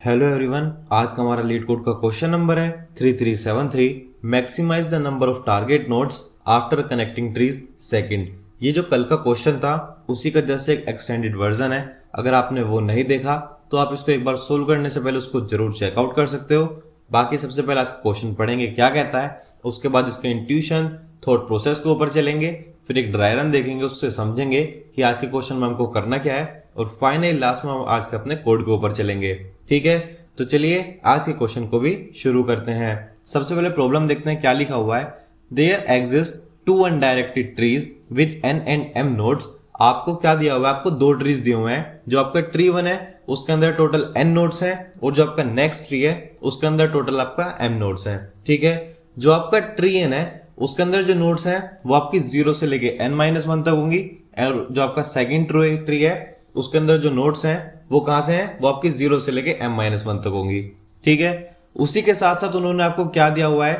Hello everyone, आज का हमारा लीड कोड का क्वेश्चन नंबर है 3373। Maximize the number of target nodes after connecting trees second. ये जो कल का क्वेश्चन था उसी का जैसे एक एक्सटेंडेड वर्जन है। अगर आपने वो नहीं देखा तो आप इसको एक बार सोल्व करने से पहले उसको जरूर चेकआउट कर सकते हो। बाकी सबसे पहले आज का क्वेश्चन पढ़ेंगे क्या कहता है, उसके बाद इसके इंट्यूशन थॉट प्रोसेस के ऊपर चलेंगे, फिर एक ड्राई रन देखेंगे, उससे समझेंगे कि आज के क्वेश्चन में हमको करना क्या है, और फाइनली लास्ट में हम आज के अपने कोड के ऊपर चलेंगे। ठीक है, तो चलिए आज के क्वेश्चन को भी शुरू करते हैं। सबसे पहले प्रॉब्लम देखते हैं क्या लिखा हुआ है। There exist two undirected trees with n and m nodes. आपको क्या दिया हुआ है, आपको दो ट्रीज दिए हुए हैं। जो आपका ट्री 1 है उसके अंदर टोटल n नोड्स हैं, और जो आपका नेक्स्ट ट्री है उसके अंदर टोटल आपका m नोड्स हैं। ठीक है, जो आपका ट्री n है उसके अंदर जो नोड्स हैं वो आपकी 0 से लेके n-1 तक होंगी, और जो आपका सेकंड ट्री है उसके अंदर जो नोड्स हैं वो कहां से हैं, वो आपकी 0 से लेके m-1 तक होंगी। ठीक है, उसी के साथ साथ उन्होंने आपको क्या दिया हुआ है,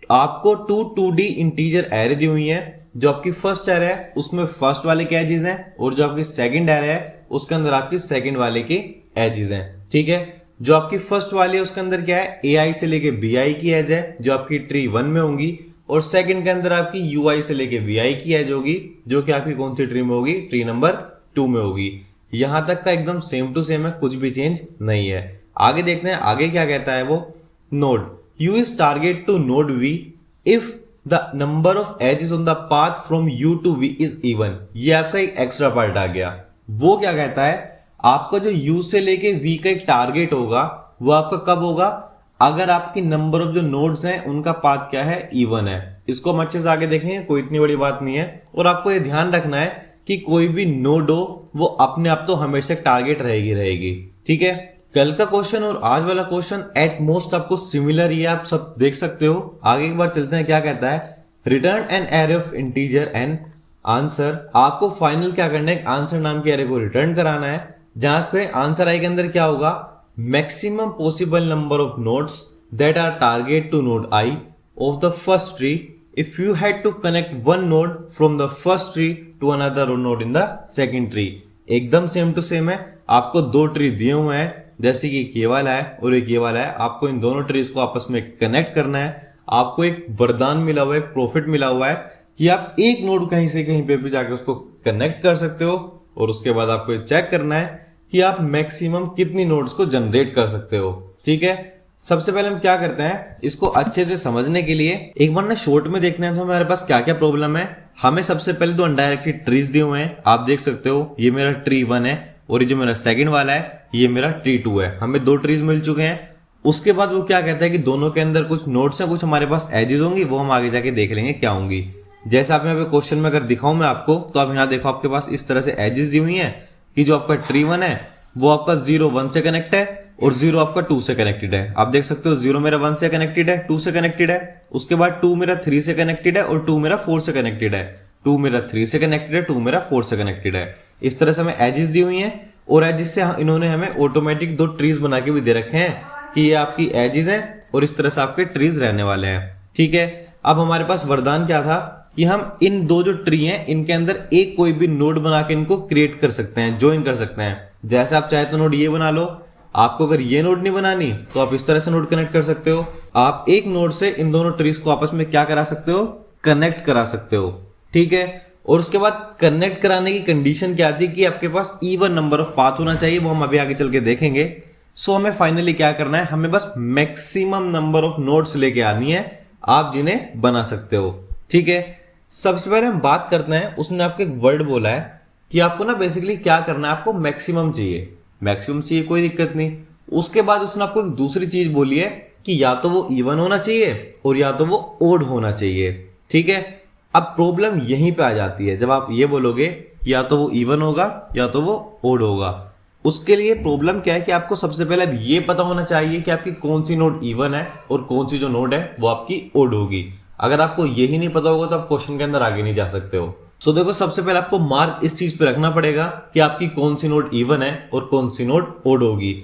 आपको 2D इंटीजर एरे दी हुई है। जो आपकी फर्स्ट एरे है उसमें फर्स्ट वाले के एजेस हैं, और जो आपकी सेकंड एरे है उसके अंदर आपकी सेकंड वाले के एजेस हैं। ठीक है, जो आपकी फर्स्ट वाली है उसके अंदर क्या है, AI से लेके BI की एज है जो आपकी ट्री 1 में होंगी, और सेकंड के अंदर आपकी UI से लेके VI की एज होगी जो कि आपकी कौन सी ट्री में होगी, ट्री नंबर 2 में होगी। यहां तक का एकदम सेम टू सेम है, कुछ भी चेंज नहीं है। आगे देखते हैं आगे क्या कहता है वो। Node U is target to node V if the number of edges on the path from U to V is even। ये आपका एक एक्स्ट्रा पार्ट आ गया। वो क्या कहता है, आपका जो U से लेके V का एक टारगेट होगा वो आपका कब होगा, अगर आपकी नंबर ऑफ जो नोड्स हैं उनका पाथ क्या है, इवन है। इसको हम अच्छे से आगे देखेंगे, कोई इतनी बड़ी बात नहीं है। और आपको ये ध्यान रखना है कि कोई भी नोड हो वो अपने आप तो हमेशा टारगेट रहेगी। ठीक है, कल का क्वेश्चन और आज वाला क्वेश्चन एट मोस्ट आपको सिमिलर ही है, आप सब देख सकते हो। आगे एक बार चलते हैं, क्या कहता है, return an array of integer and answer. आपको फाइनल क्या करना है, आंसर नाम के एरे को रिटर्न कराना है, जहां पे आंसर आई के अंदर क्या होगा, maximum possible number of nodes that are target to node i of the first tree if you had to connect one node from the first tree to another node in the second tree। एकदम same to same है। आपको दो tree दिए हुए हैं, जैसे कि ये वाला है और एक ये वाला है। आपको इन दोनों ट्रीज को आपस में कनेक्ट करना है। आपको एक वरदान मिला हुआ है, एक प्रॉफिट मिला हुआ है कि आप एक नोड कहीं से कहीं पे भी जाके उसको कनेक्ट कर सकते हो, और उसके बाद आपको चेक करना है कि आप मैक्सिमम कितनी नोड्स को जनरेट कर सकते हो। ठीक है, सबसे पहले हम क्या करते हैं, इसको अच्छे से समझने के लिए एक बार ना शॉर्ट में देखना है तो हमारे पास क्या क्या प्रॉब्लम है। हमें सबसे पहले दो अनडायरेक्टेड ट्रीज दिए हुए हैं, आप देख सकते हो। ये मेरा ट्री 1 है, और ये जो मेरा सेकंड वाला है ये मेरा ट्री 2 है। हमें दो ट्रीज मिल चुके हैं। उसके बाद वो क्या कहता है कि दोनों के अंदर कुछ नोड्स हैं, कुछ हमारे पास एजेस होंगी, वो हम आगे जाके देख लेंगे क्या होंगी। जैसे आप यहाँ पे क्वेश्चन में अगर दिखाऊं मैं आपको, तो आप यहाँ देखो आपके पास इस तरह से एजेस दी हुई है कि जो आपका ट्री 1 है वो आपका 0 1 से कनेक्ट है, और 0 आपका 2 से कनेक्टेड है। आप देख सकते हो 0 मेरा 1 से कनेक्टेड है, 2 से कनेक्टेड है। उसके बाद 2 मेरा 3 से कनेक्टेड है, और 2 मेरा 4 से कनेक्टेड है। 2 मेरा 3 से कनेक्टेड है, 2 मेरा 4 से कनेक्टेड है। इस तरह से हमें एजेस दी हुई हैं, और एजेस से इन्होंने हमें ऑटोमेटिक दो ट्रीज बना के भी दे रखे हैं कि ये आपकी एजेस हैं, और इस तरह से आपके ट्रीज रहने वाले हैं। ठीक है, अब हमारे पास वरदान क्या था कि हम इन दो जो ट्री हैं इनके अंदर एक कोई भी नोड बना के इनको क्रिएट कर सकते हैं, ज्वाइन कर सकते हैं। जैसे आप चाहे तो नोड ये बना लो। आपको अगर ये नोड नहीं बनानी तो आप इस तरह से नोड कनेक्ट कर सकते हो। आप एक नोड से इन दोनों ट्रीज को आपस में क्या करा सकते हो, कनेक्ट करा सकते हो। ठीक है, और उसके बाद कनेक्ट कराने की कंडीशन क्या थी कि आपके पास इवन नंबर ऑफ पाथ होना चाहिए, वो हम अभी आगे चल के देखेंगे। सो हमें फाइनली क्या करना है, हमें बस मैक्सिमम नंबर ऑफ नोड्स लेके आनी है, आप जिन्हें बना सकते हो। ठीक है, सबसे पहले हम बात करते हैं, उसने आपको एक वर्ड बोला है कि आपको ना बेसिकली क्या करना है, आपको मैक्सिमम चाहिए। मैक्सिमम चाहिए, कोई दिक्कत नहीं। उसके बाद उसने आपको एक दूसरी चीज बोली है कि या तो वो इवन होना चाहिए और या तो वो ओड होना चाहिए। ठीक है, अब प्रॉब्लम यहीं पे आ जाती है, जब आप ये बोलोगे कि या तो वो इवन होगा या तो वो ओड होगा। उसके लिए प्रॉब्लम क्या है कि आपको सबसे पहले अब ये पता होना चाहिए कि आपकी कौन सी नोड इवन है और कौन सी जो नोड है वो आपकी ओड होगी। अगर आपको यही नहीं पता होगा तो आप क्वेश्चन के अंदर आगे नहीं जा सकते हो। सो देखो, सबसे पहले आपको मार्क इस चीज पे रखना पड़ेगा कि आपकी कौन सी नोड इवन है और कौन सी नोड ओड होगी।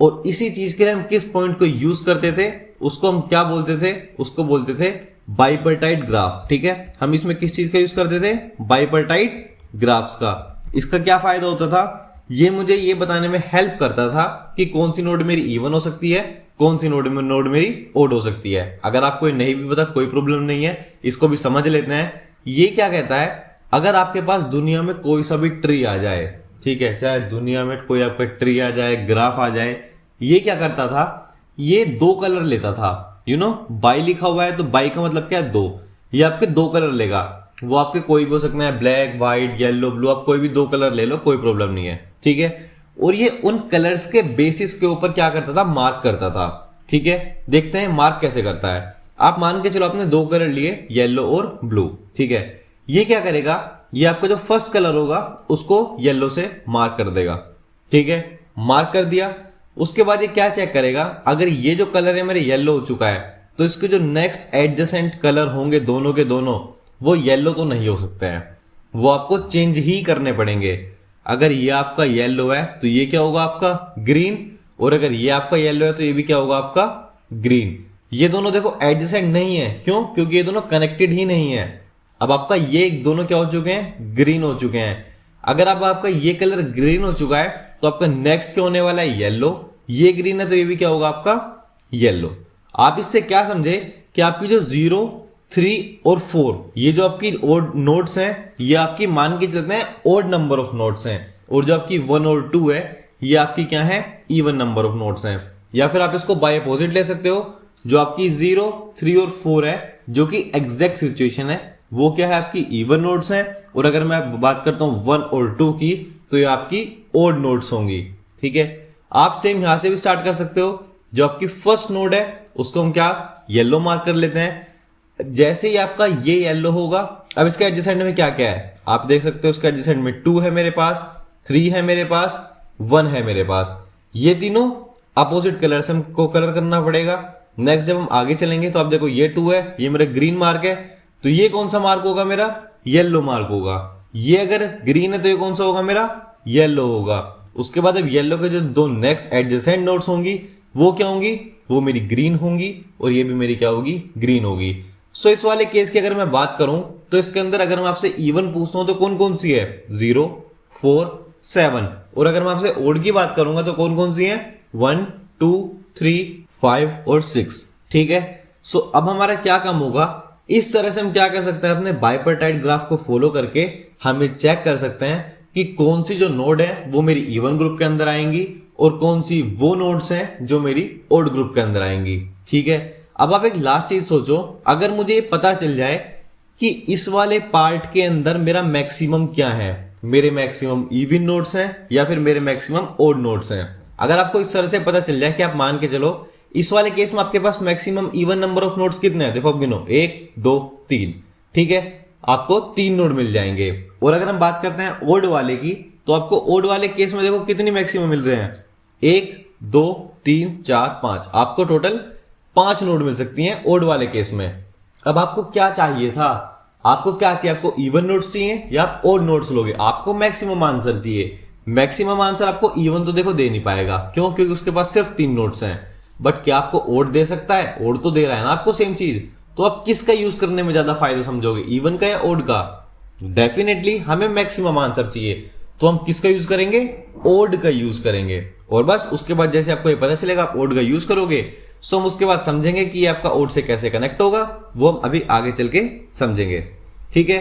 और इसी चीज के लिए हम किस पॉइंट को यूज करते थे, उसको हम क्या बोलते थे, उसको बोलते थे बाइपर्टाइट ग्राफ। ठीक है, हम इसमें किस चीज का यूज करते थे, बाइपर्टाइट ग्राफ्स का। इसका क्या फायदा होता था ये मुझे ये बताने में हेल्प करता था कि कौन सी नोड मेरी इवन हो सकती है, कौन सी नोड मेरी ओड हो सकती है। अगर आपको नहीं भी पता कोई प्रॉब्लम नहीं है, इसको भी समझ लेते हैं। ये क्या कहता है, अगर आपके पास दुनिया में कोई सा भी ट्री आ जाए, ठीक है, चाहे दुनिया में कोई आपका ट्री आ जाए, ग्राफ आ जाए, ये क्या करता था, ये दो कलर लेता था। बाई लिखा हुआ है तो बाई का मतलब क्या है, दो। ये आपके दो कलर लेगा, वो आपके कोई भी हो सकते हैं, ब्लैक, व्हाइट, येलो, ब्लू, आप कोई भी दो कलर ले लो, कोई प्रॉब्लम नहीं है, ठीक है। और ये उन कलर्स के बेसिस के ऊपर क्या करता था, मार्क करता था, ठीक है। देखते हैं मार्क कैसे करता है। आप मान के चलो आपने दो कलर लिए, येलो और ब्लू, ठीक है। ये क्या करेगा, ये आपका जो फर्स्ट कलर होगा उसको येलो से मार्क कर देगा, ठीक है। मार्क कर दिया, उसके बाद ये क्या चेक करेगा, अगर ये जो कलर है मेरे येलो हो चुका है तो इसके जो नेक्स्ट एडजेसेंट कलर होंगे दोनों के दोनों, वो येलो तो नहीं हो सकते हैं, वो आपको चेंज ही करने पड़ेंगे। अगर ये आपका येलो है तो ये क्या होगा, आपका ग्रीन, और अगर ये आपका येलो है तो ये भी क्या होगा, आपका ग्रीन। ये दोनों देखो एडजेसेंट नहीं है, क्यों, क्योंकि ये दोनों कनेक्टेड ही नहीं है। अब आपका ये दोनों क्या हो चुके हैं, ग्रीन हो चुके हैं। अगर अब आपका ये कलर ग्रीन हो चुका है तो आपका नेक्स्ट क्या होने वाला है, येलो। ये ग्रीन है तो ये भी क्या होगा, आपका येलो। आप इससे क्या समझे कि आपकी जो 0, 3 और 4 ये जो आपकी ओड नोट्स हैं, ये आपकी मान के चलते हैं ओड नंबर ऑफ नोट्स हैं, और जो आपकी 1 और 2 है ये आपकी क्या है, इवन नंबर ऑफ नोट्स हैं। या फिर आप इसको बाय अपोजिट ले सकते हो, जो आपकी 0, 3 और 4 है, जो कि एग्जैक्ट सिचुएशन है, वो क्या है, आपकी इवन नोट्स हैं। और अगर मैं बात करता हूं 1 और 2 की, तो ये आपकी ओड नोट्स होंगी, ठीक है। आप सेम यहां से भी स्टार्ट कर सकते हो। जो आपकी फर्स्ट नोड है उसको हम क्या, येलो मार्क कर लेते हैं। जैसे ही आपका ये येलो होगा, अब इसके एडजेसेंट में क्या क्या है आप देख सकते हो। इसके एडजेसेंट में 2 है मेरे पास, 3 है मेरे पास, 1 है मेरे पास। ये तीनों अपोजिट कलर से हमको कलर करना पड़ेगा। नेक्स्ट जब हम आगे चलेंगे तो आप देखो ये 2 है, ये मेरा ग्रीन मार्क है, तो ये कौन सा मार्क होगा, मेरा येलो मार्क होगा। ये अगर ग्रीन है तो ये कौन सा होगा, मेरा येलो होगा। उसके बाद अब येलो के जो दो नेक्स्ट एडजेसेंट नोड्स होंगी वो क्या होंगी, वो मेरी ग्रीन होंगी, और ये भी मेरी क्या होगी, ग्रीन होगी। सो इस वाले केस की अगर मैं बात करूं तो इसके अंदर अगर मैं आपसे इवन पूछता हूं तो कौन कौन सी है, 0, 4, 7। और अगर मैं आपसे ओड की बात करूंगा तो कौन कौन सी है, 1, 2, 3, 5 और 6, ठीक है। सो अब हमारा क्या काम होगा, इस तरह से हम क्या कर सकते हैं, अपने बाइपर्टाइट ग्राफ को फॉलो करके हम ये चेक कर सकते हैं कि कौन सी जो नोड है वो मेरी इवन ग्रुप के अंदर आएंगी, और कौन सी वो नोड्स हैं जो मेरी ओड ग्रुप के अंदर आएंगी, ठीक है। अब आप एक लास्ट चीज सोचो, अगर मुझे ये पता चल जाए कि इस वाले पार्ट के अंदर मेरा मैक्सिमम क्या है, मेरे मैक्सिमम इवन नोड्स हैं या फिर मेरे मैक्सिमम ओड नोड्स हैं। अगर आपको इस तरह से पता चल जाए कि आप मान के चलो इस वाले केस में आपके पास maximum even number of nodes कितने हैं, देखो गिनो, 1, 2, 3, ठीक है। आपको 3 नोड मिल जाएंगे। और अगर हम बात करते हैं ओड वाले की, तो आपको ओड वाले केस में देखो कितनी मैक्सिमम मिल रहे हैं, 1, 2, 3, 4, 5, आपको टोटल 5 नोड मिल सकती हैं ओड वाले केस में। अब आपको क्या चाहिए था, आपको क्या चाहिए, आपको इवन नोड्स चाहिए या आप ओड नोड्स लोगे, आपको मैक्सिमम आंसर चाहिए। मैक्सिमम आंसर आपको इवन तो देखो दे नहीं पाएगा, क्यों, क्योंकि उसके पास सिर्फ 3 नोड्स हैं। बट क्या आपको ओड दे सकता है, ओड तो दे रहा है ना आपको सेम चीज। तो आप किसका यूज करने में ज्यादा फायदा समझोगे, इवन का या ओड का? डेफिनेटली हमें मैक्सिमम आंसर चाहिए, तो हम किसका यूज करेंगे, ओड का यूज करेंगे। और बस उसके बाद जैसे आपको ये पता चलेगा आप ओड का यूज करोगे, सो हम उसके बाद समझेंगे कि आपका ओड से कैसे कनेक्ट होगा, वो हम अभी आगे चल के समझेंगे, ठीक है।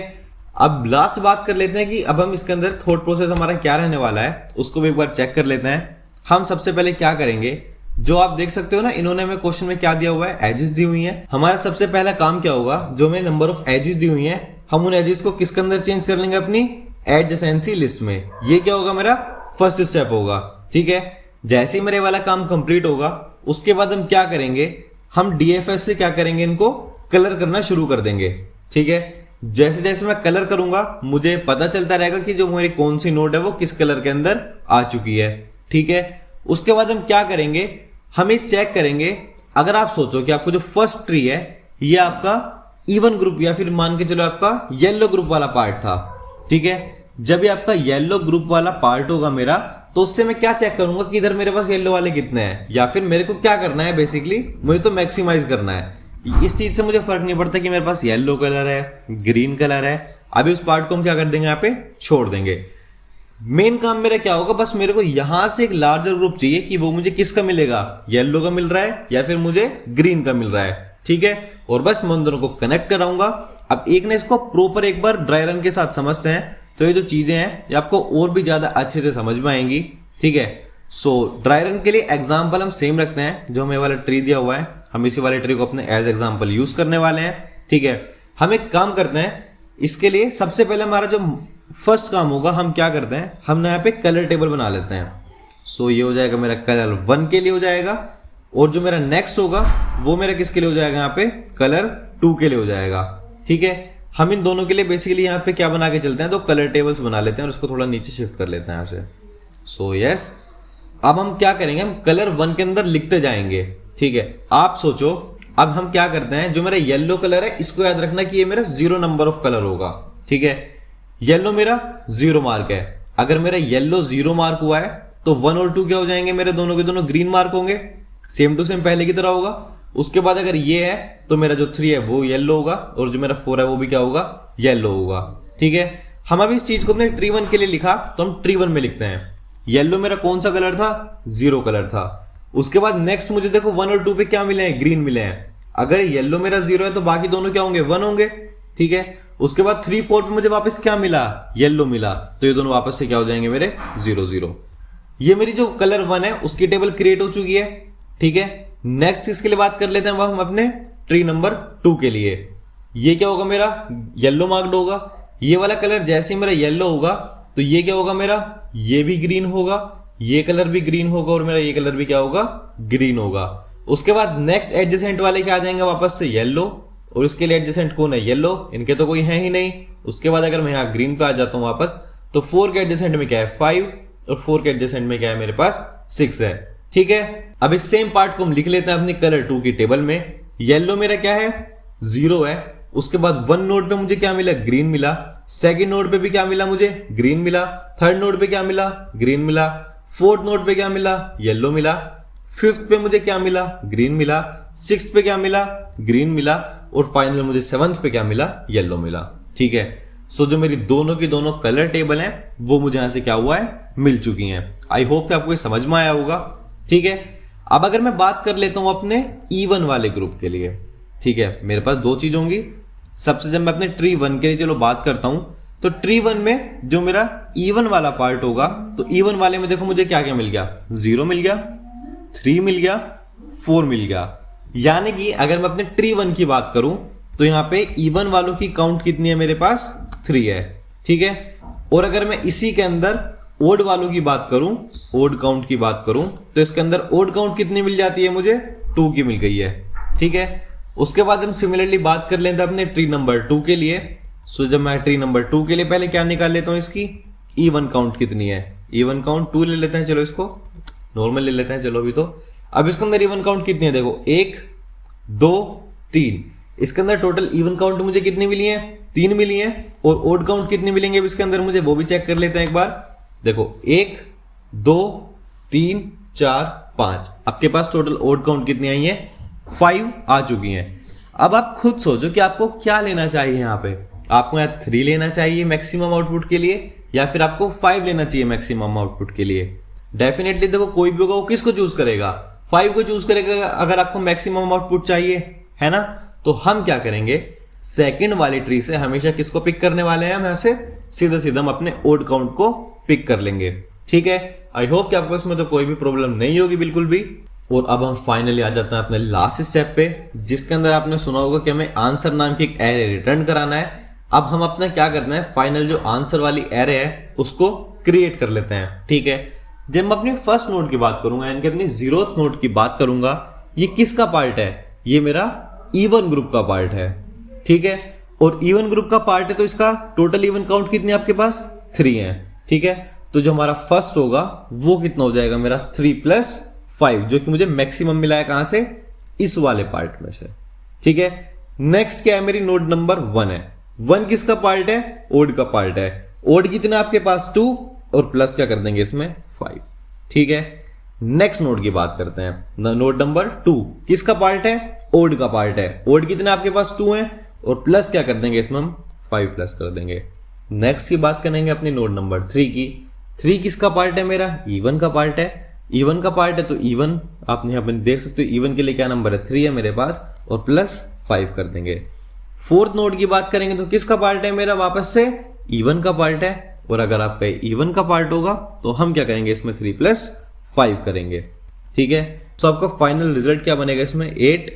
अब लास्ट बात कर लेते हैं कि अब हम इसके अंदर थॉट प्रोसेस हमारा क्या रहने वाला है, उसको भी एक बार चेक कर लेते हैं। हम सबसे पहले क्या करेंगे, जो आप देख सकते हो ना, इन्होंने हमें क्वेश्चन में क्या दिया हुआ है, एजेस दी हुई हैं। हमारा सबसे पहला काम क्या होगा, जो हमें नंबर ऑफ एजेस दी हुई हैं, हम उन एजेस को किसके अंदर चेंज कर लेंगे, अपनी एडजेसेंसी लिस्ट में। ये क्या होगा, मेरा फर्स्ट स्टेप होगा, ठीक है। जैसे ही मेरे वाला काम कंप्लीट होगा, उसके बाद हम क्या करेंगे, हम डीएफएस से क्या करेंगे, इनको कलर करना शुरू कर देंगे, ठीक है। जैसे जैसे मैं कलर करूंगा मुझे पता चलता रहेगा कि जो मेरी कौन सी नोड है वो किस कलर के अंदर आ चुकी है, ठीक है। उसके बाद हम क्या करेंगे, हम ये चेक करेंगे, अगर आप सोचो कि आपको जो फर्स्ट ट्री है ये आपका इवन ग्रुप या फिर मान के चलो आपका येलो ग्रुप वाला पार्ट था, ठीक है। जब ये आपका येलो ग्रुप वाला पार्ट होगा मेरा, तो उससे मैं क्या चेक करूंगा कि इधर मेरे पास येलो वाले कितने हैं, या फिर मेरे को क्या करना है, बेसिकली मुझे तो मैक्सिमाइज करना है। इस चीज से मुझे फर्क नहीं पड़ता कि मेरे पास येलो कलर है, ग्रीन कलर है। अभी उस पार्ट को हम क्या कर देंगे, यहाँ पे छोड़ देंगे। मेन काम मेरा क्या होगा, बस मेरे को यहां से एक लार्जर ग्रुप चाहिए कि वो मुझे किसका मिलेगा, येलो का मिल रहा है या फिर मुझे ग्रीन का मिल रहा है, ठीक है। और बस मैं उन दोनों को कनेक्ट कराऊंगा। अब एक ने इसको प्रॉपर एक बार ड्राई रन के साथ समझते हैं तो ये जो चीजें हैं ये आपको और भी ज्यादा अच्छे से समझ में आएंगी, ठीक है। सो ड्राई रन के लिए एग्जाम्पल हम सेम रखते हैं, जो हमें वाला ट्री दिया हुआ है हम इसी वाले ट्री को अपने एज एग्जाम्पल यूज करने वाले हैं, ठीक है। हम एक काम करते हैं, इसके लिए सबसे पहले हमारा जो फर्स्ट काम होगा, हम क्या करते हैं, हम यहाँ पे कलर टेबल बना लेते हैं। सो ये हो जाएगा मेरा कलर 1 के लिए हो जाएगा, और जो मेरा नेक्स्ट होगा वो मेरा किसके लिए हो जाएगा, यहाँ पे कलर 2 के लिए हो जाएगा, ठीक है। हम इन दोनों के लिए बेसिकली यहाँ पे क्या बना के चलते हैं, तो कलर टेबल्स बना लेते हैं और उसको थोड़ा नीचे शिफ्ट कर लेते हैं यहाँ से। सो यस, अब हम क्या करेंगे, हम कलर 1 के अंदर लिखते जाएंगे, ठीक है। आप सोचो अब हम क्या करते हैं, जो मेरा येलो कलर है इसको याद रखना कि ये मेरा 0 नंबर ऑफ कलर होगा, ठीक है। येलो मेरा 0 मार्क है, अगर मेरा येलो 0 मार्क हुआ है तो 1 और 2 क्या हो जाएंगे, मेरे दोनों के दोनों ग्रीन मार्क होंगे, सेम टू सेम पहले की तरह होगा। उसके बाद अगर ये है तो मेरा जो 3 है वो येलो होगा, और जो मेरा 4 है वो भी क्या होगा, येलो होगा, ठीक है। हम अब इस चीज को अपने ट्री 1 के लिए लिखा तो हम ट्री 1 में लिखते हैं, येलो मेरा कौन सा कलर था, 0 कलर था। उसके बाद नेक्स्ट मुझे देखो 1 और 2 पे क्या मिले हैं, ग्रीन मिले हैं। अगर येलो मेरा 0 है तो बाकी दोनों क्या होंगे, 1 होंगे, ठीक है। उसके बाद 3 4 पे मुझे वापस क्या मिला, येलो मिला, तो ये दोनों वापस से क्या हो जाएंगे मेरे 0 0। ये मेरी जो कलर 1 है उसकी टेबल क्रिएट हो चुकी है, ठीक है। नेक्स्ट इसके लिए बात कर लेते हैं हम अपने ट्री नंबर 2 के लिए। ये क्या होगा, मेरा येलो मार्क्ड होगा। ये वाला कलर जैसे ही मेरा येलो होगा तो ये क्या होगा, मेरा ये भी ग्रीन होगा, ये कलर भी ग्रीन होगा, और मेरा ये कलर भी क्या होगा, ग्रीन होगा। उसके बाद नेक्स्ट एडजेसेंट वाले क्या आ जाएंगे वापस से, येलो, और इसके लिए एडजेसेंट कौन है, येलो, इनके तो कोई है ही नहीं। उसके बाद अगर मैं यहाँ ग्रीन पे आ जाता हूँ वापस, तो 4 के एडजेसेंट में क्या है 5, और 4 के एडजेसेंट में क्या है मेरे पास 6 है, ठीक है। अब इस सेम पार्ट को हम लिख लेते हैं अपनी कलर 2 की टेबल में। येलो मेरा क्या है, 0 है। उसके बाद 1 नोड पे मुझे क्या मिला, ग्रीन मिला। सेकंड नोड पे भी क्या मिला मुझे, ग्रीन मिला। थर्ड नोड पे क्या मिला, ग्रीन मिला। फोर्थ नोड पे क्या मिला, येलो मिला। फिफ्थ पे मुझे क्या मिला, ग्रीन मिला। सिक्स्थ पे क्या मिला, ग्रीन मिला। और फाइनल मुझे 7th पे क्या मिला, येलो मिला, ठीक है। सो जो मेरी दोनों की दोनों कलर टेबल हैं वो मुझे यहां से क्या हुआ है, मिल चुकी हैं। आई होप कि आपको ये समझ में आया होगा, ठीक है। अब अगर मैं बात कर लेता हूं अपने इवन वाले ग्रुप के लिए, ठीक है। मेरे पास 2 चीज होंगी। सबसे जब मैं अपने ट्री 1 के लिए चलो बात करता हूं, तो ट्री 1 में जो मेरा इवन वाला पार्ट होगा, तो इवन वाले में देखो मुझे क्या क्या मिल गया, 0 मिल गया, 3 मिल गया, 4 मिल गया। यानी कि अगर मैं अपने ट्री 1 की बात करूं तो यहां पे इवन वालों की काउंट कितनी है, मेरे पास 3 है, ठीक है। और अगर मैं इसी के अंदर ओड वालों की बात करूं, ओड काउंट की बात करूं, तो इसके अंदर ओड काउंट कितनी मिल जाती है मुझे, 2 की मिल गई है, ठीक है। उसके बाद हम सिमिलरली बात कर लेते हैं अपने ट्री नंबर 2 के लिए। सो जब मैं ट्री नंबर 2 के लिए पहले क्या निकाल लेता हूं, इसकी इवन काउंट कितनी है, इवन काउंट 2 ले लेते हैं, चलो इसको नॉर्मल ले लेते हैं, चलो अभी तो। अब इसके अंदर इवन काउंट कितनी है, देखो 1 2 3। इसके अंदर टोटल इवन काउंट मुझे कितनी मिली है, 3 मिली है। और ओड काउंट कितनी मिलेंगे इसके अंदर मुझे, वो भी चेक कर लेते हैं एक बार। देखो 1 2 3 4 5, आपके पास टोटल ओड काउंट कितनी आई है, 5 आ चुकी हैं। अब आप खुद सोचो कि आपको क्या लेना चाहिए यहाँ पे, आपको यहाँ 3 लेना चाहिए मैक्सिमम आउटपुट के लिए, या फिर आपको 5 लेना चाहिए मैक्सिमम आउटपुट के लिए। डेफिनेटली देखो कोई भी होगा वो किसको चूज करेगा, 5 को चूज करेगा अगर आपको मैक्सिमम आउटपुट चाहिए, है ना। तो हम क्या करेंगे, सेकंड वाली ट्री से हमेशा किसको पिक करने वाले हैं, हम यहाँ से सीधा सीधा हम अपने ओड काउंट को पिक कर लेंगे, ठीक है। आई होप कि आपको इसमें तो कोई भी प्रॉब्लम नहीं होगी बिल्कुल भी। और अब हम फाइनली आ जाते हैं अपने लास्ट स्टेप पे, जिसके अंदर आपने सुना होगा कि हमें आंसर नाम की एक एरे रिटर्न कराना है। अब हम अपना क्या करना है, फाइनल जो आंसर वाली एरे है उसको क्रिएट कर लेते हैं, ठीक है। जब मैं अपनी फर्स्ट नोड की बात करूंगा, यानी कि अपनी 0th नोड की बात करूंगा, ये किसका पार्ट है, ये मेरा इवन ग्रुप का पार्ट है, ठीक है। और इवन ग्रुप का पार्ट है तो इसका टोटल इवन काउंट कितनी है आपके पास, 3 है, ठीक है। तो जो हमारा फर्स्ट होगा वो कितना हो जाएगा, मेरा 3 + 5, जो कि मुझे मैक्सिमम मिला है कहां से, इस वाले पार्ट में से, ठीक है। नेक्स्ट क्या है, मेरी नोड नंबर 1 है। 1 किसका पार्ट है, ओड का पार्ट है। ओड कितना आपके पास 2, और प्लस क्या कर देंगे इसमें 5, ठीक है। नेक्स्ट नोड की बात करते हैं, नोड नंबर 2 किसका पार्ट है, ओड का पार्ट है। ओड कितना आपके पास 2 है, और प्लस क्या कर देंगे इसमें हम 5 प्लस कर देंगे। नेक्स्ट की बात करेंगे अपनी नोड नंबर 3 की। 3 किसका पार्ट है मेरा, इवन का पार्ट है। इवन का पार्ट है तो इवन आपने यहाँ पे देख सकते हो, इवन के लिए क्या नंबर है 3 है मेरे पास, और प्लस 5 कर देंगे। फोर्थ नोड की बात करेंगे तो किसका पार्ट है मेरा, वापस से इवन का पार्ट है, और अगर आपका इवन का पार्ट होगा तो हम क्या करेंगे इसमें 3 + 5 करेंगे, ठीक है। तो आपका फाइनल रिजल्ट क्या बनेगा इसमें 8,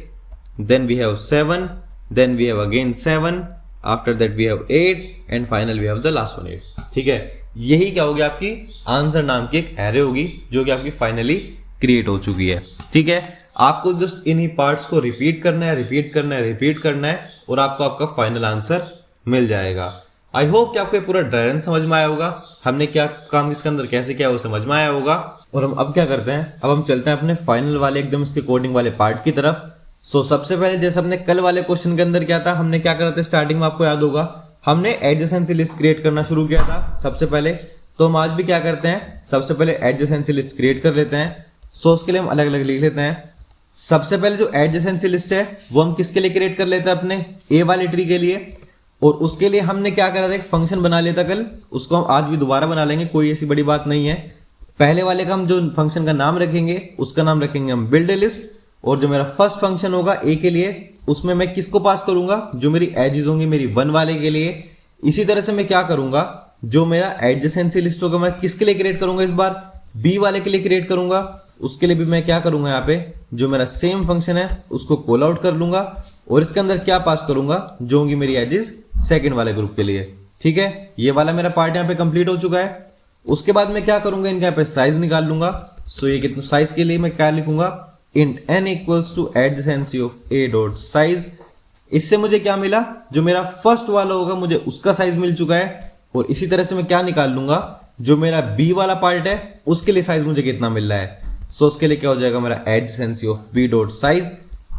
then we have 7, then we have again 7, after that we have 8 and final we have the last one 8, ठीक है। यही क्या होगी आपकी आंसर नाम की एक एरे होगी जो कि आपकी फाइनली क्रिएट हो चुकी है, ठीक है। आपको जस्ट इन्हीं पार्ट्स को रिपीट करना है, रिपीट करना है, रिपीट करना है, और आपको आपका फाइनल आंसर मिल जाएगा। आई होप कि आपको पूरा ड्रायरन समझ में आया होगा, हमने क्या काम इसके अंदर कैसे किया वो समझ में आया होगा। और हम अब क्या करते हैं, अब हम चलते हैं अपने फाइनल वाले एकदम इसके कोडिंग वाले पार्ट की तरफ। सो सबसे पहले जैसे हमने कल वाले क्वेश्चन के अंदर क्या था, हमने क्या करा था स्टार्टिंग में, आपको याद होगा हमने एडजेसेंसी लिस्ट क्रिएट करना शुरू किया था सबसे पहले। तो हम आज भी क्या करते हैं, सबसे पहले एडजेसेंसी लिस्ट क्रिएट कर लेते हैं। सो उसके लिए हम अलग अलग लिख लेते हैं। सबसे पहले जो एडजेसेंसी लिस्ट है वो हम किसके लिए क्रिएट कर लेते हैं, अपने ए वाले ट्री के लिए। और उसके लिए हमने क्या करा था, एक फंक्शन बना लिया था कल, उसको हम आज भी दोबारा बना लेंगे, कोई ऐसी बड़ी बात नहीं है। पहले वाले का हम जो फंक्शन का नाम रखेंगे उसका नाम रखेंगे हम बिल्ड लिस्ट, और जो मेरा फर्स्ट फंक्शन होगा ए के लिए उसमें मैं किसको पास करूंगा, जो मेरी एजेस होंगी मेरी 1 वाले के लिए। इसी तरह से मैं क्या करूंगा, जो मेरा एडजेसेंसी लिस्ट होगा मैं किसके लिए क्रिएट करूंगा, इस बार बी वाले के लिए क्रिएट करूंगा। उसके लिए भी मैं क्या करूंगा, यहाँ पे जो मेरा सेम फंक्शन है उसको कॉल आउट कर लूंगा, और इसके अंदर क्या पास करूंगा, जो होंगी मेरी एजेस सेकंड वाले ग्रुप के लिए, ठीक है। ये वाला मेरा पार्ट यहाँ पे कंप्लीट हो चुका है। उसके बाद मैं क्या करूंगा, इनके यहाँ पे साइज निकाल लूंगा। सो ये कितना साइज के लिए मैं क्या लिखूंगा, int n equals to adjacency of a dot size. इससे मुझे क्या मिला, जो मेरा फर्स्ट वाला होगा मुझे उसका साइज मिल चुका है। और इसी तरह से मैं क्या निकाल लूंगा, जो मेरा b वाला पार्ट है उसके लिए साइज मुझे कितना मिल रहा है। सो उसके लिए क्या हो जाएगा मेरा adjacency of b dot size.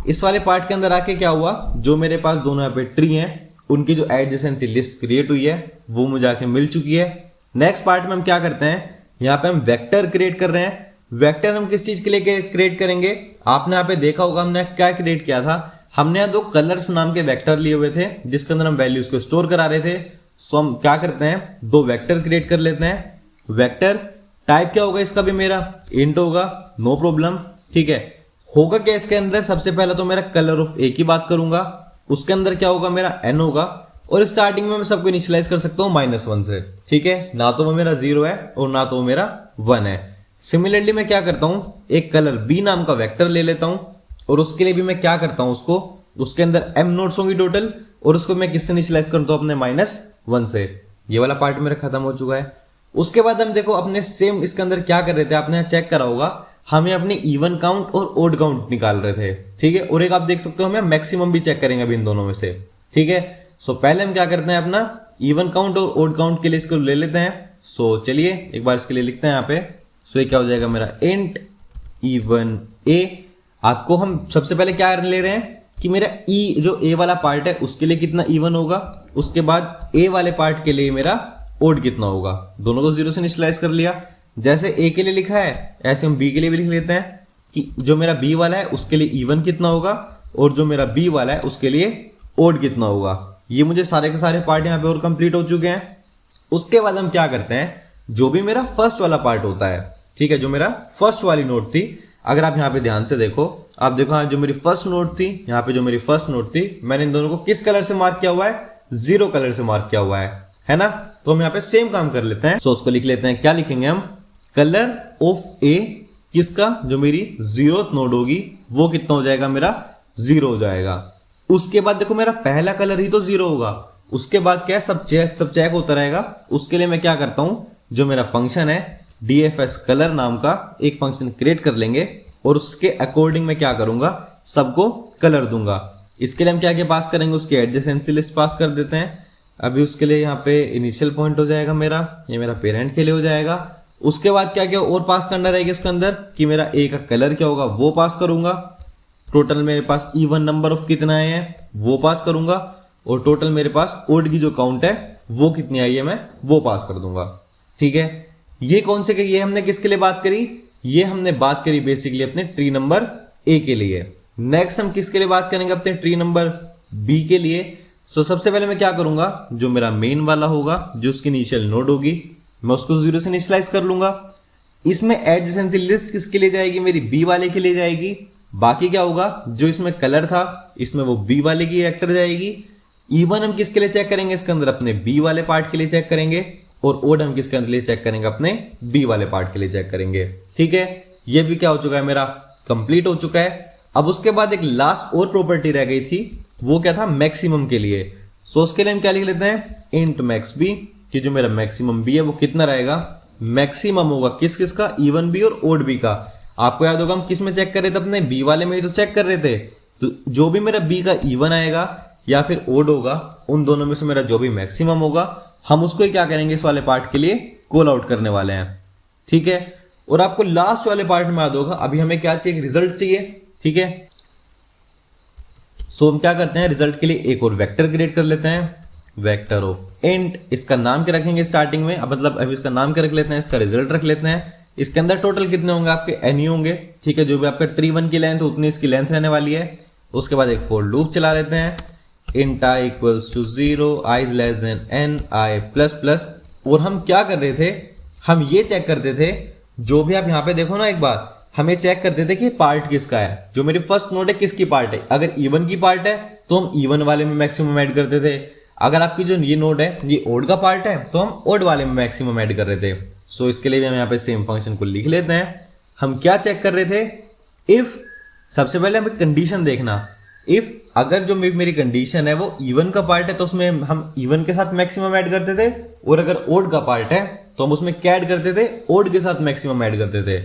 इस वाले पार्ट के अंदर आके क्या हुआ, जो मेरे पास दोनों यहाँ पे ट्री हैं उनकी जो एडजेसेंसी लिस्ट क्रिएट हुई है वो मुझे आके मिल चुकी है। नेक्स्ट पार्ट में हम क्या करते हैं, यहाँ पे हम वेक्टर क्रिएट कर रहे हैं। वेक्टर हम किस चीज के लिए क्रिएट करेंगे, आपने यहाँ पे देखा होगा हमने क्या क्रिएट किया था, हमने यहाँ 2 कलर्स नाम के वेक्टर लिए हुए थे जिसके अंदर हम वैल्यूज को स्टोर करा रहे थे। सो हम क्या करते हैं, 2 वेक्टर क्रिएट कर लेते हैं। वेक्टर टाइप क्या होगा इसका भी, मेरा इंट होगा, नो प्रॉब्लम, ठीक है। होगा क्या इसके अंदर, सबसे पहले तो मेरा कलर ऑफ ए की बात करूंगा, उसके अंदर क्या होगा मेरा n होगा, और स्टार्टिंग में मैं सबको इनिशियलाइज कर सकता हूँ -1 से, ठीक है। ना तो वो मेरा 0 है और ना तो वो मेरा 1 है। सिमिलरली मैं क्या करता हूँ, एक कलर b नाम का वेक्टर ले लेता हूँ, और उसके लिए भी मैं क्या करता हूँ, उसको उसके अंदर m नोड्स होंगी टोटल, और उसको मैं किससे इनिशियलाइज करता हूँ, अपने -1 से। ये वाला पार्ट मेरा खत्म हो चुका है। उसके बाद हम देखो अपने सेम इसके अंदर क्या कर रहे थे, आपने चेक करा होगा, हमें अपनी इवन काउंट और ओड काउंट निकाल रहे थे, ठीक है। और एक आप देख सकते हो हमें मैक्सिमम भी चेक करेंगे अभी इन दोनों में से, ठीक है। सो पहले हम क्या करते हैं, अपना इवन काउंट और ओड काउंट के लिए इसको ले लेते हैं। सो चलिए एक बार इसके लिए लिखते हैं यहाँ पे। सो ये क्या हो जाएगा मेरा इंट इवन ए। आपको हम सबसे पहले क्या ले रहे हैं कि मेरा ई जो ए वाला पार्ट है उसके लिए कितना इवन होगा, उसके बाद ए वाले पार्ट के लिए मेरा ओड कितना होगा। दोनों को 0 से इनिशियलाइज कर लिया। जैसे ए के लिए लिखा है ऐसे हम बी के लिए भी लिख लेते हैं कि जो मेरा बी वाला है उसके लिए इवन कितना होगा, और जो मेरा बी वाला है उसके लिए ओड कितना होगा। ये मुझे सारे के सारे पार्ट यहाँ पे और कंप्लीट हो चुके हैं। उसके बाद हम क्या करते हैं, जो भी मेरा फर्स्ट वाला पार्ट होता है, ठीक है, जो मेरा फर्स्ट वाली नोट थी, अगर आप यहाँ पे ध्यान से देखो, आप देखो हाँ, जो मेरी फर्स्ट नोट थी, यहाँ पे जो मेरी फर्स्ट नोट थी, मैंने इन दोनों को किस कलर से मार्क किया हुआ है, 0 कलर से मार्क किया हुआ है ना। तो हम यहाँ पे सेम काम कर लेते हैं। सो उसको लिख लेते हैं, क्या लिखेंगे हम, कलर ऑफ ए किसका, जो मेरी 0th नोड होगी वो कितना हो जाएगा, मेरा 0 हो जाएगा। उसके बाद देखो मेरा पहला कलर ही तो 0 होगा, उसके बाद क्या है, सब चेक होता रहेगा। उसके लिए मैं क्या करता हूं, जो मेरा फंक्शन है dfs कलर नाम का एक फंक्शन क्रिएट कर लेंगे, और उसके अकॉर्डिंग मैं क्या करूंगा, सबको कलर दूंगा। इसके लिए हम क्या पास करेंगे, उसकी एडजेसेंसी लिस्ट पास कर देते हैं। अभी उसके लिए यहाँ पे इनिशियल पॉइंट हो जाएगा मेरा, ये मेरा पेरेंट के लिए हो जाएगा। उसके बाद क्या क्या और पास करना रहेगा इसके अंदर, कि मेरा ए का कलर क्या होगा वो पास करूंगा। टोटल मेरे पास इवन नंबर ऑफ कितना आए हैं वो पास करूंगा, और टोटल मेरे पास ओड की जो काउंट है वो कितनी आई है मैं वो पास कर दूंगा, ठीक है। ये कौन से, ये हमने किसके लिए बात करी, ये हमने बात करी बेसिकली अपने ट्री नंबर ए के लिए। नेक्स्ट हम किसके लिए बात करेंगे, अपने ट्री नंबर बी के लिए। सो सबसे पहले मैं क्या करूंगा, जो मेरा मेन वाला होगा, जो उसकी इनिशियल नोड होगी मैं उसको 0 से इनिशियलाइज कर लूंगा। इसमें एडजेसेंसी लिस्ट किसके लिए जाएगी, मेरी बी वाले के लिए जाएगी। बाकी क्या होगा, जो इसमें कलर था इसमें वो बी वाले की वेक्टर जाएगी। इवन हम किसके लिए चेक करेंगे, इसके अंदर अपने बी वाले पार्ट के लिए चेक करेंगे, और ओड हम किसके अंदर लिए चेक करेंगे, अपने बी वाले पार्ट के लिए चेक करेंगे। ठीक है, ये भी क्या हो चुका है, मेरा कंप्लीट हो चुका है। अब उसके बाद एक लास्ट और प्रॉपर्टी रह गई थी, वो क्या था, मैक्सिमम के लिए। सो उसके लिए हम क्या लिख लेते हैं, इंट मैक्स बी, कि जो मेरा मैक्सिमम बी है वो कितना रहेगा, मैक्सिमम होगा किस किस का, इवन बी और ओड बी का। आपको याद होगा हम किस में चेक कर रहे थे, अपने बी वाले में ही तो चेक कर रहे थे। तो जो भी मेरा बी का इवन आएगा या फिर ओड होगा, उन दोनों में से मेरा जो भी मैक्सिमम होगा, हम उसको ही क्या करेंगे, इस वाले पार्ट के लिए कॉल आउट करने वाले हैं। ठीक है, और आपको लास्ट वाले पार्ट में याद होगा, अभी हमें क्या चाहिए, रिजल्ट चाहिए। ठीक है, सो हम क्या करते हैं, रिजल्ट के लिए एक और वेक्टर क्रिएट कर लेते हैं, वेक्टर ऑफ इंट। इसका नाम क्या रखेंगे स्टार्टिंग में, मतलब अभी इसका नाम क्या रख लेते हैं, इसका रिजल्ट रख लेते हैं। इसके अंदर टोटल कितने होंगे, आपके एन ही होंगे। ठीक है, जो भी आपका ट्री 1 की लेंथ है उतनी इसकी लेंथ रहने वाली है। उसके बाद एक फॉर लूप चला लेते हैं, int i equals to 0, i is less than n, i plus plus. और हम क्या कर रहे थे, हम ये चेक करते थे, जो भी आप यहाँ पे देखो ना एक बार, हमें चेक करते थे कि पार्ट किसका है, जो मेरी फर्स्ट नोड है किसकी पार्ट है। अगर इवन की पार्ट है तो हम इवन वाले में मैक्सिमम ऐड करते थे। अगर आपकी जो ये नोड है ये ओड का पार्ट है तो हम ओड वाले में मैक्सिमम ऐड कर रहे थे। सो इसके लिए भी हम यहाँ पे सेम फंक्शन को लिख लेते हैं। हम क्या चेक कर रहे थे, इफ, सबसे पहले हमें कंडीशन देखना, इफ अगर जो मेरी कंडीशन है वो इवन का पार्ट है तो उसमें हम इवन के साथ मैक्सिमम ऐड करते थे, और अगर ओड का पार्ट है तो हम उसमें क्या ऐड करते थे, ओड के साथ मैक्सिमम ऐड करते थे।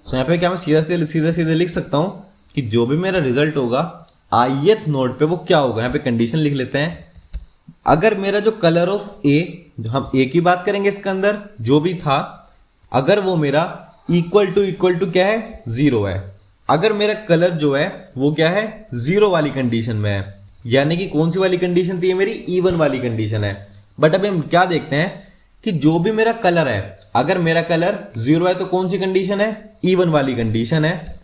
सो यहाँ पे क्या मैं सीधे लिख सकता हूँ कि जो भी मेरा रिजल्ट होगा ith नोड पे वो क्या होगा। यहाँ पे कंडीशन लिख लेते हैं, अगर मेरा जो कलर ऑफ ए, जो हम ए की बात करेंगे इसके अंदर जो भी था, अगर वो मेरा इक्वल टू क्या है, 0 है। अगर मेरा कलर जो है वो क्या है, 0 वाली कंडीशन में है, यानी कि कौन सी वाली कंडीशन थी, मेरी इवन वाली कंडीशन है। बट अभी हम क्या देखते हैं कि जो भी मेरा कलर है, अगर मेरा कलर 0 है तो कौन सी कंडीशन है, इवन वाली कंडीशन है।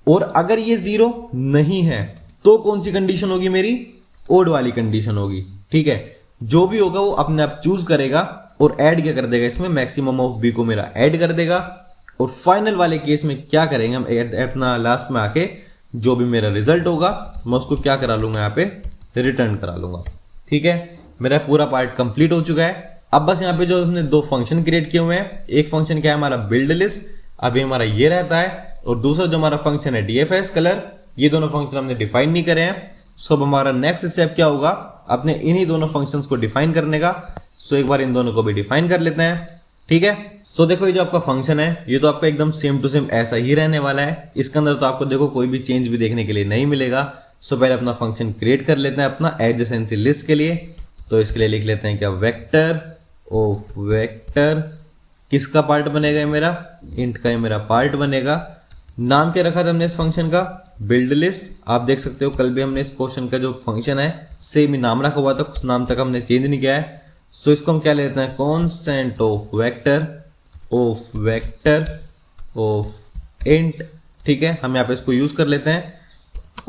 और अगर ये 0 नहीं है तो कौन सी कंडीशन होगी, मेरी ओड वाली कंडीशन होगी। ठीक है, जो भी होगा वो अपने आप चूज करेगा और ऐड क्या कर देगा, इसमें मैक्सिमम ऑफ बी को मेरा ऐड कर देगा। और फाइनल वाले केस में क्या करेंगे हम, अपना लास्ट में आके जो भी मेरा रिजल्ट होगा मैं उसको क्या करा लूंगा, यहाँ पे रिटर्न करा लूंगा। ठीक है, मेरा पूरा पार्ट कंप्लीट हो चुका है। अब बस यहाँ पे जो हमने 2 फंक्शन क्रिएट किए हुए हैं, एक फंक्शन क्या है हमारा बिल्ड लिस्ट, अभी हमारा ये रहता है, और दूसरा जो हमारा फंक्शन है डीएफएस कलर, ये दोनों फंक्शन हमने डिफाइन नहीं करे हैं। सो अब हमारा नेक्स्ट स्टेप क्या होगा, अपने इन्हीं दोनों फंक्शंस को डिफाइन करने का। सो एक बार इन दोनों को भी डिफाइन कर लेते हैं। ठीक है, सो देखो ये जो आपका फंक्शन है ये तो आपका एकदम सेम टू सेम ऐसा ही रहने वाला है। इसके अंदर तो आपको देखो कोई भी चेंज भी देखने के लिए नहीं मिलेगा। सो पहले अपना फंक्शन क्रिएट कर लेते हैं अपना एडजेसेंसी लिस्ट के लिए। तो इसके लिए लिख लेते हैं क्या, वेक्टर ऑफ वेक्टर, किसका पार्ट बनेगा, ये मेरा इंट का ही मेरा पार्ट बनेगा। नाम क्या रखा था हमने इस फंक्शन का, बिल्ड लिस्ट। आप देख सकते हो कल भी हमने इस क्वेश्चन का जो फंक्शन है सेम ही नाम रखा हुआ था, उस नाम तक हमने चेंज नहीं किया है। सो इसको हम क्या लेते हैं, constant of vector of int. ठीक है, हम यहाँ पे इसको यूज कर लेते हैं,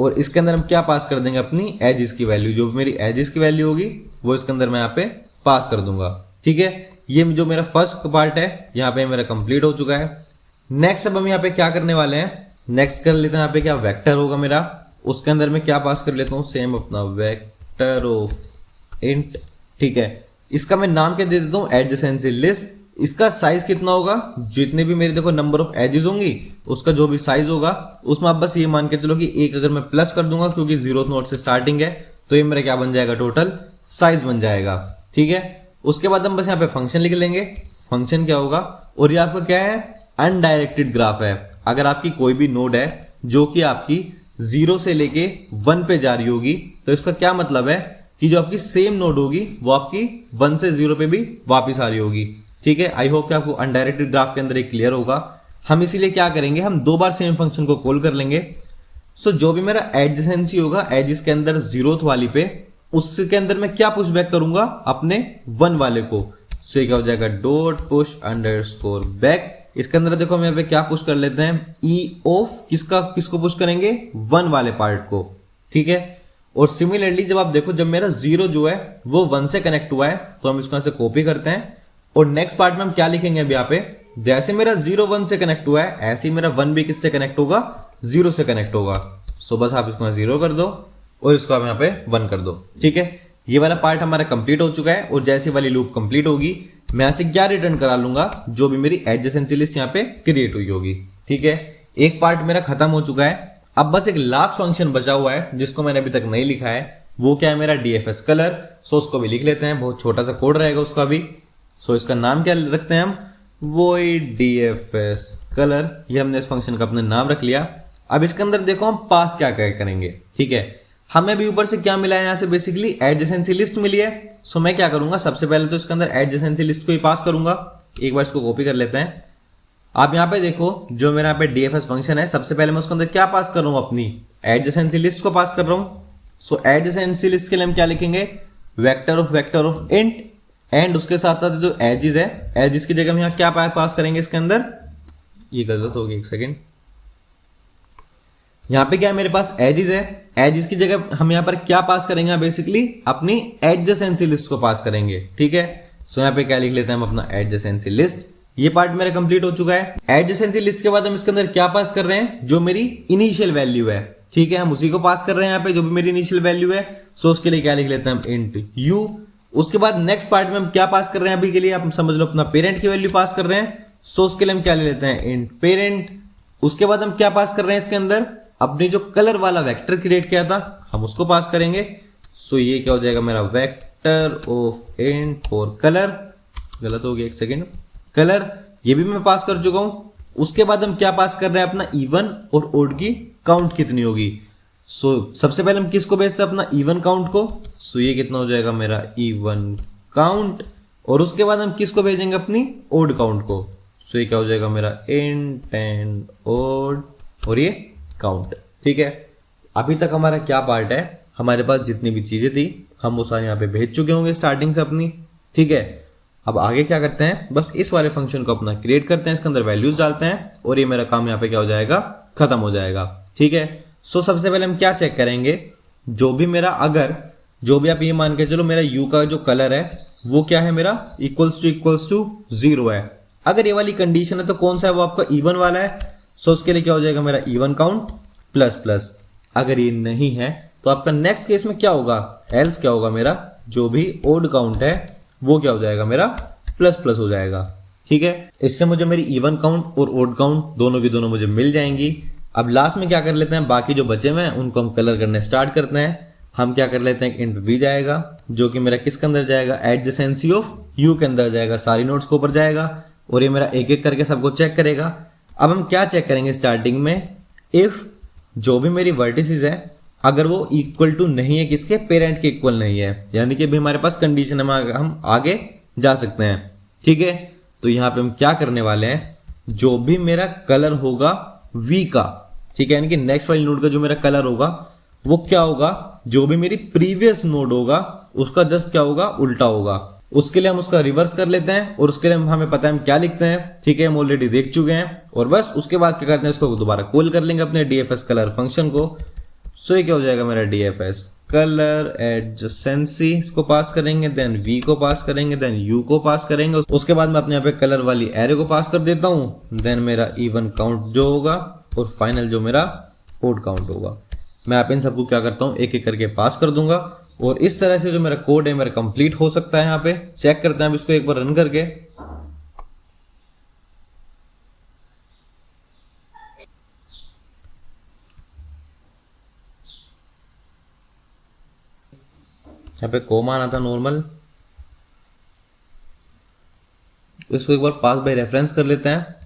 और इसके अंदर हम क्या पास कर देंगे, अपनी एजेस की वैल्यू, जो मेरी एजेस की वैल्यू होगी वो इसके अंदर मैं यहाँ पे पास कर दूंगा। ठीक है, ये जो मेरा फर्स्ट पार्ट है यहाँ पे मेरा कंप्लीट हो चुका है। नेक्स्ट अब हम यहाँ पे क्या करने वाले हैं, नेक्स्ट कर लेते हैं यहाँ पे क्या, वेक्टर होगा मेरा, उसके अंदर मैं क्या पास कर लेता हूँ, सेम अपना वेक्टर ऑफ इंट। ठीक है, इसका मैं नाम क्या दे देता हूँ, एडजेसेंसी लिस्ट। इसका साइज कितना होगा, जितने भी मेरे देखो नंबर ऑफ एजेस होंगी उसका जो भी साइज होगा उसमें आप बस ये मान के चलो कि एक अगर मैं प्लस कर दूंगा क्योंकि 0th नोड से स्टार्टिंग है, तो ये मेरा क्या बन जाएगा, टोटल साइज बन जाएगा। ठीक है, उसके बाद हम बस यहाँ पे फंक्शन लिख लेंगे। फंक्शन क्या होगा, और ये आपका क्या है, अनडायरेक्टेड ग्राफ है। अगर आपकी कोई भी नोड है जो कि आपकी 0 से लेके 1 पे जा रही होगी, तो इसका क्या मतलब है कि जो आपकी सेम नोड होगी वो आपकी 1 से 0 पे भी वापस आ रही होगी। ठीक है, आई होप कि आपको अनडायरेक्टेड ग्राफ के अंदर एक क्लियर होगा। हम इसीलिए क्या करेंगे, हम 2 बार सेम फंक्शन को कॉल कर लेंगे। सो जो भी मेरा एडजेसेंसी होगा एजिस के अंदर 0th वाली पे, उसके अंदर मैं क्या पुश बैक करूंगा, अपने 1 वाले को। सो क्या हो जाएगा, डॉट पुश अंडरस्कोर बैक। इसके अंदर देखो हम यहाँ पे क्या पुश कर लेते हैं, ई ऑफ किसको पुश करेंगे, 1 वाले पार्ट को। ठीक है, और सिमिलरली जब आप देखो जब मेरा 0 जो है वो 1 से कनेक्ट हुआ है तो हम इसको ऐसे कॉपी करते हैं और नेक्स्ट पार्ट में हम क्या लिखेंगे अब यहाँ पे, जैसे मेरा 0 1 से कनेक्ट हुआ है ऐसे ही मेरा 1 भी किससे कनेक्ट होगा, 0 से कनेक्ट होगा। सो बस आप इसको 0 कर दो और इसको आप यहाँ पे 1 कर दो। ठीक है, ये वाला पार्ट हमारा कंप्लीट हो चुका है और जैसी वाली लूप कंप्लीट होगी मैं यहाँ से क्या रिटर्न करा लूंगा, जो भी मेरी एडजेसेंसी लिस्ट यहाँ पे क्रिएट हुई होगी। ठीक है, एक पार्ट मेरा खत्म हो चुका है। अब बस एक लास्ट फंक्शन बचा हुआ है जिसको मैंने अभी तक नहीं लिखा है, वो क्या है मेरा DFS कलर। सो उसको भी लिख लेते हैं, बहुत छोटा सा कोड रहेगा उसका भी। सो इसका नाम क्या रखते हैं हम, void DFS कलर, ये हमने इस फंक्शन का अपने नाम रख लिया। अब इसके अंदर देखो हम पास क्या क्या करेंगे। ठीक है, हमें भी ऊपर से क्या मिला है, यहाँ से बेसिकली एडजेसेंसी लिस्ट मिली है। सो मैं क्या करूंगा, सबसे पहले तो इसके अंदर एडजेसेंसी लिस्ट को ही पास करूंगा। एक बार इसको कॉपी कर लेते हैं। आप यहाँ पे देखो जो मेरा यहाँ पे DFS फंक्शन है, सबसे पहले मैं उसके अंदर क्या पास कर रहा हूँ, अपनी एडजेसेंसी लिस्ट को पास कर रहा हूँ। सो एडजेसेंसी लिस्ट के लिए हम क्या लिखेंगे, वेक्टर ऑफ इंट, एंड उसके साथ साथ जो एजिस है, एजिस की जगह हम यहाँ क्या पास करेंगे इसके अंदर, ये गलत होगी, एक सेकेंड। यहाँ पे क्या है मेरे पास एजिस है, एजिस की जगह हम यहाँ पर क्या पास करेंगे, बेसिकली अपनी एडजेसेंसी लिस्ट को पास करेंगे। ठीक है, सो यहाँ पे क्या लिख लेते हैं हम, अपना एडजेसेंसी लिस्ट। ये पार्ट मेरा कंप्लीट हो चुका है। एडजेसेंसी लिस्ट के बाद हम इसके अंदर क्या पास कर रहे हैं, जो मेरी इनिशियल वैल्यू है। ठीक है, हम उसी को पास कर रहे हैं यहाँ पे, जो भी मेरी इनिशियल वैल्यू है। सो उसके लिए क्या लिख लेते हैं हम, इंट u। उसके बाद नेक्स्ट पार्ट में हम क्या पास कर रहे हैं, अभी के लिए आप समझ लो अपना पेरेंट की वैल्यू पास कर रहे हैं। सो उसके लिए हम क्या ले लेते हैं, इंट पेरेंट। उसके बाद हम क्या पास कर रहे हैं इसके अंदर, अपनी जो कलर वाला वेक्टर क्रिएट किया था हम उसको पास करेंगे। सो ये क्या हो जाएगा मेरा, vector of int for colour, गलत हो गया, एक सेकेंड, कलर, ये भी मैं पास कर चुका हूं। उसके बाद हम क्या पास कर रहे हैं, अपना इवन और ओड की काउंट कितनी होगी। सो सबसे पहले हम किसको भेजते हैं, अपना इवन काउंट को। सो ये कितना हो जाएगा मेरा इवन काउंट, और उसके बाद हम किसको भेजेंगे, अपनी ओड काउंट को। सो ये क्या हो जाएगा मेरा, इंट एंड ओड और ये काउंट। ठीक है, अभी तक हमारा क्या पार्ट है, हमारे पास जितनी भी चीजें थी हम वो सारे यहाँ पे भेज चुके होंगे स्टार्टिंग से अपनी। ठीक है, अब आगे क्या करते हैं, बस इस वाले फंक्शन को अपना क्रिएट करते हैं, इसके अंदर वैल्यूज डालते हैं और ये मेरा काम यहाँ पे क्या हो जाएगा, खत्म हो जाएगा। ठीक है, सो सबसे पहले हम क्या चेक करेंगे, जो भी मेरा, अगर जो भी आप ये मान के चलो मेरा u का जो कलर है वो क्या है मेरा, इक्वल्स टू 0 है। अगर ये वाली कंडीशन है तो कौन सा है, वो आपका इवन वाला है। सो उसके लिए क्या हो जाएगा मेरा, इवन काउंट प्लस प्लस। अगर ये नहीं है तो आपका नेक्स्ट केस में क्या होगा, एल्स क्या होगा, मेरा जो भी ओड काउंट है वो क्या हो जाएगा, मेरा प्लस प्लस हो जाएगा। ठीक है, इससे मुझे मेरी इवन काउंट और ओड काउंट दोनों की दोनों मुझे मिल जाएंगी। अब लास्ट में क्या कर लेते हैं, बाकी जो बचे हुए हैं उनको हम कलर करने स्टार्ट करते हैं। हम क्या कर लेते हैं, इंट v जाएगा, जो कि मेरा किसके अंदर जाएगा, एडजेसेंसी ऑफ u के अंदर जाएगा, सारी नोड्स के ऊपर जाएगा और ये मेरा एक एक करके सबको चेक करेगा। अब हम क्या चेक करेंगे स्टार्टिंग में, इफ जो भी मेरी वर्टिसेस है अगर वो इक्वल टू नहीं है किसके, पेरेंट के इक्वल नहीं है, यानी कि भी हमारे पास कंडीशन है, हम आगे जा सकते हैं। ठीक है, तो यहाँ पे हम क्या करने वाले हैं, जो भी मेरा कलर होगा v का, ठीक है, यानी कि नेक्स्ट वाली नोड का जो मेरा कलर होगा वो क्या होगा, जो भी मेरी प्रीवियस नोड होगा उसका जस्ट क्या होगा, उल्टा होगा। उसके लिए हम उसका रिवर्स कर लेते हैं और उसके लिए हमें पता है हम क्या लिखते हैं। ठीक है, हम ऑलरेडी देख चुके हैं और बस उसके बाद क्या करते हैं, इसको दोबारा कॉल कर लेंगे अपने DFS कलर फंक्शन को। सो ये क्या हो जाएगा मेरा DFS कलर एडजेसेंसी, इसको पास करेंगे, देन v को पास करेंगे, देन u को पास करेंगे। उसके बाद मैं अपने यहाँ पे कलर वाली एरे को पास कर देता हूँ, देन मेरा इवन काउंट जो होगा और फाइनल जो मेरा ओड काउंट होगा। मैं आप इन सबको क्या करता हूँ, एक एक करके पास कर दूंगा और इस तरह से जो मेरा कोड है मेरा कंप्लीट हो सकता है। यहाँ पे चेक करते हैं अब इसको एक बार रन करके। यहाँ पे कोमा आना था नॉर्मल, इसको एक बार पास बाय रेफरेंस कर लेते हैं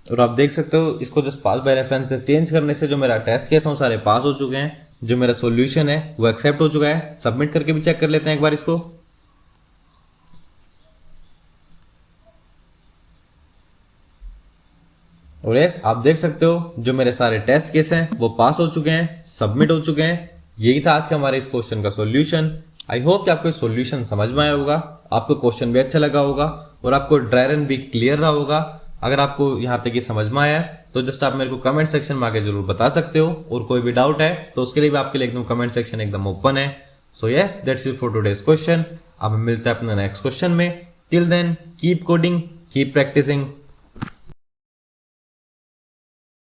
और आप देख सकते हो इसको जस्ट पास बाय रेफरेंस से चेंज करने से जो मेरा टेस्ट केस है वो सारे पास हो चुके हैं, जो मेरा सॉल्यूशन है वो एक्सेप्ट हो चुका है। सबमिट करके भी चेक कर लेते हैं एक बार इसको। और यस, आप देख सकते हो जो मेरे सारे टेस्ट केस हैं वो पास हो चुके हैं, सबमिट हो चुके हैं। यही था आज का हमारे इस क्वेश्चन का सॉल्यूशन। आई होप कि आपको सॉल्यूशन समझ में आया होगा, आपको क्वेश्चन भी अच्छा लगा होगा और आपको ड्राई रन भी क्लियर रहा होगा। अगर आपको यहाँ तक ये समझ में आया तो जस्ट आप मेरे को कमेंट सेक्शन में आके जरूर बता सकते हो और कोई भी डाउट है तो उसके लिए भी आपके लिए एकदम कमेंट सेक्शन एकदम ओपन है। So yes that's it for today's question. अब मिलते हैं अपने नेक्स्ट क्वेश्चन में। Till then keep coding, keep practising,